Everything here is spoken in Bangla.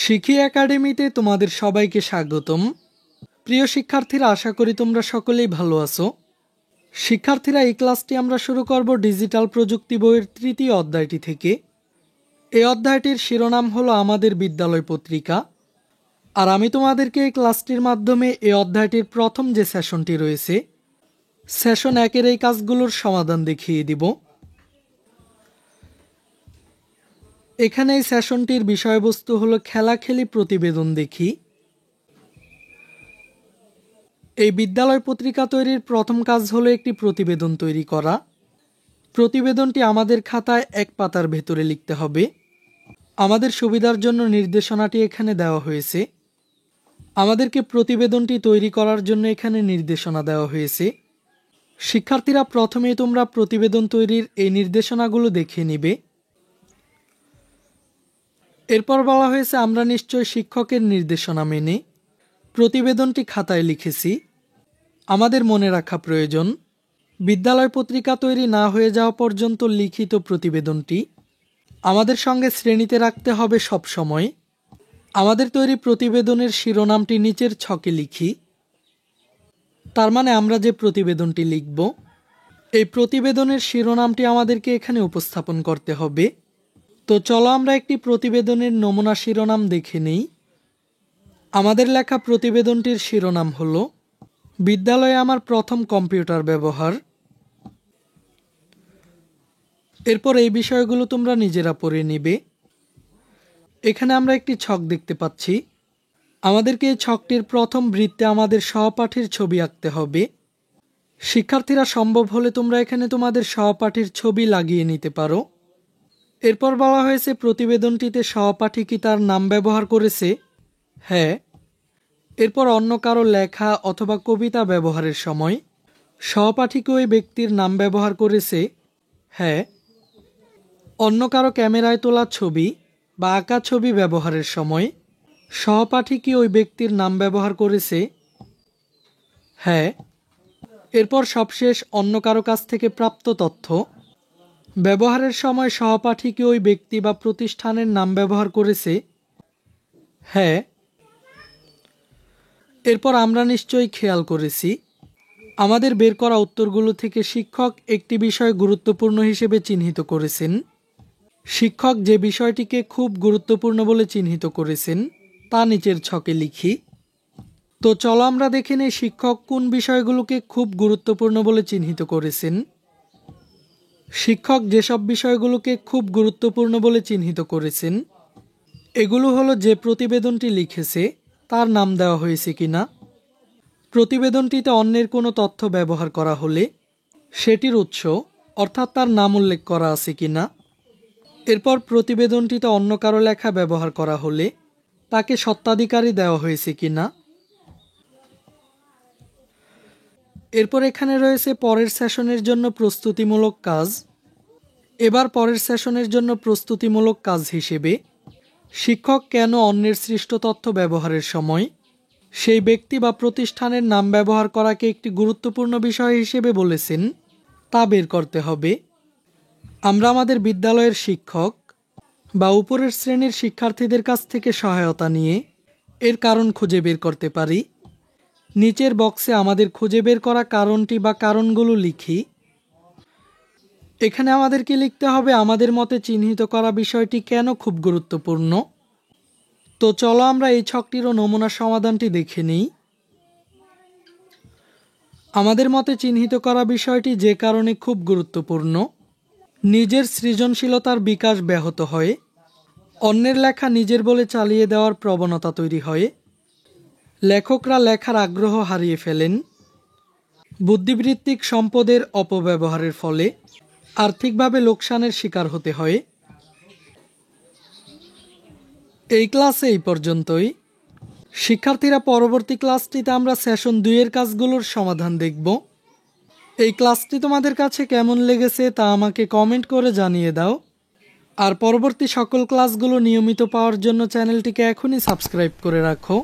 শিখি একাডেমিতে তোমাদের সবাইকে স্বাগতম। প্রিয় শিক্ষার্থীরা, আশা করি তোমরা সকলেই ভালো আছো। শিক্ষার্থীরা, এই ক্লাসটি আমরা শুরু করব ডিজিটাল প্রযুক্তি বইয়ের তৃতীয় অধ্যায়টি থেকে। এই অধ্যায়টির শিরোনাম হলো আমাদের বিদ্যালয় পত্রিকা। আর আমি তোমাদেরকে এই ক্লাসটির মাধ্যমে এই অধ্যায়টির প্রথম যে সেশনটি রয়েছে, সেশন 1-এর এই কাজগুলোর সমাধান দেখিয়ে দিব। এখানে এই সেশনটির বিষয়বস্তু হলো খেলাখেলি প্রতিবেদন দেখি। এই বিদ্যালয় পত্রিকা তৈরির প্রথম কাজ হলো একটি প্রতিবেদন তৈরি করা। প্রতিবেদনটি আমাদের খাতায় 1 পাতার ভেতরে লিখতে হবে। আমাদের সুবিধার জন্য নির্দেশনাটি এখানে দেওয়া হয়েছে। আমাদেরকে প্রতিবেদনটি তৈরি করার জন্য এখানে নির্দেশনা দেওয়া হয়েছে। শিক্ষার্থীরা, প্রথমেই তোমরা প্রতিবেদন তৈরির এই নির্দেশনাগুলো দেখে নিবে। এরপর বলা হয়েছে আমরা নিশ্চয় শিক্ষকের নির্দেশনা মেনে প্রতিবেদনটি খাতায় লিখেছি। আমাদের মনে রাখা প্রয়োজন, বিদ্যালয় পত্রিকা তৈরি না হয়ে যাওয়া পর্যন্ত লিখিত প্রতিবেদনটি আমাদের সঙ্গে শ্রেণীতে রাখতে হবে সব সময়। আমাদের তৈরি প্রতিবেদনের শিরোনামটি নিচের ছকে লিখি। তার মানে আমরা যে প্রতিবেদনটি লিখব, এই প্রতিবেদনের শিরোনামটি আমাদেরকে এখানে উপস্থাপন করতে হবে। তো চলো আমরা একটি প্রতিবেদনের নমুনা শিরোনাম দেখে নিই। আমাদের লেখা প্রতিবেদনটির শিরোনাম হলো বিদ্যালয়ে আমার প্রথম কম্পিউটার ব্যবহার। এরপর এই বিষয়গুলো তোমরা নিজেরা পড়ে নিবে। এখানে আমরা একটি ছক দেখতে পাচ্ছি। আমাদেরকে এই ছকটির প্রথম বৃত্তে আমাদের সহপাঠীর ছবি আঁকতে হবে। শিক্ষার্থীরা, সম্ভব হলে তোমরা এখানে তোমাদের সহপাঠীর ছবি লাগিয়ে নিতে পারো। এরপর বলা হয়েছে প্রতিবেদনটিতে সহপাঠী কি তার নাম ব্যবহার করেছে? হ্যাঁ। এরপর অন্য কারো লেখা অথবা কবিতা ব্যবহারের সময় সহপাঠী কি ওই ব্যক্তির নাম ব্যবহার করেছে? হ্যাঁ। অন্য কারো ক্যামেরায় তোলা ছবি বা আঁকা ছবি ব্যবহারের সময় সহপাঠী কি ওই ব্যক্তির নাম ব্যবহার করেছে? হ্যাঁ। এরপর সবশেষ অন্য কারো কাছ থেকে প্রাপ্ত তথ্য ব্যবহারের সময় সহপাঠী কি ওই ব্যক্তি বা প্রতিষ্ঠানের নাম ব্যবহার করেছে? হ্যাঁ। এরপর আমরা নিশ্চয়ই খেয়াল করেছি, আমাদের বের করা উত্তরগুলো থেকে শিক্ষক একটি বিষয় গুরুত্বপূর্ণ হিসেবে চিহ্নিত করেছেন। শিক্ষক যে বিষয়টিকে খুব গুরুত্বপূর্ণ বলে চিহ্নিত করেছেন তা নিচের ছকে লিখি। তো চলো আমরা দেখে নিই শিক্ষক কোন বিষয়গুলোকে খুব গুরুত্বপূর্ণ বলে চিহ্নিত করেছেন। শিক্ষক যেসব বিষয়গুলোকে খুব গুরুত্বপূর্ণ বলে চিহ্নিত করেছেন এগুলো হলো যে প্রতিবেদনটি লিখেছে তার নাম দেওয়া হয়েছে কিনা, প্রতিবেদনটিতে অন্যের কোনো তথ্য ব্যবহার করা হলে সেটির উৎস অর্থাৎ তার নাম উল্লেখ করা আছে কিনা, এরপর প্রতিবেদনটিতে অন্য কারো লেখা ব্যবহার করা হলে তাকে স্বত্বাধিকারী দেওয়া হয়েছে কিনা। এরপর এখানে রয়েছে পরের সেশনের জন্য প্রস্তুতিমূলক কাজ। এবার পরের সেশনের জন্য প্রস্তুতিমূলক কাজ হিসেবে শিক্ষক কেন অন্যের সৃষ্ট তথ্য ব্যবহারের সময় সেই ব্যক্তি বা প্রতিষ্ঠানের নাম ব্যবহার করাকে একটি গুরুত্বপূর্ণ বিষয় হিসেবে বলেছেন তা বের করতে হবে। আমরা আমাদের বিদ্যালয়ের শিক্ষক বা উপরের শ্রেণীর শিক্ষার্থীদের কাছ থেকে সহায়তা নিয়ে এর কারণ খুঁজে বের করতে পারি। নিচের বক্সে আমাদের খুঁজে বের করা কারণটি বা কারণগুলো লিখি। এখানে আমাদেরকে লিখতে হবে আমাদের মতে চিহ্নিত করা বিষয়টি কেন খুব গুরুত্বপূর্ণ। তো চলো আমরা এই ছকটিরও নমুনা সমাধানটি দেখে নিই। আমাদের মতে চিহ্নিত করা বিষয়টি যে কারণে খুব গুরুত্বপূর্ণ: নিজের সৃজনশীলতার বিকাশ ব্যাহত হয়, অন্যের লেখা নিজের বলে চালিয়ে দেওয়ার প্রবণতা তৈরি হয়, লেখকরা লেখার আগ্রহ হারিয়ে ফেলেন, বুদ্ধিবৃত্তিক সম্পদের অপব্যবহারের ফলে আর্থিকভাবে লোকসানের শিকার হতে হয়। এই ক্লাসে এই পর্যন্তই। শিক্ষার্থীরা, পরবর্তী ক্লাসটিতে আমরা সেশন 2-এর কাজগুলোর সমাধান দেখব। এই ক্লাসটি তোমাদের কাছে কেমন লেগেছে তা আমাকে কমেন্ট করে জানিয়ে দাও। আর পরবর্তী সকল ক্লাসগুলো নিয়মিত পাওয়ার জন্য চ্যানেলটিকে এখনই সাবস্ক্রাইব করে রাখো।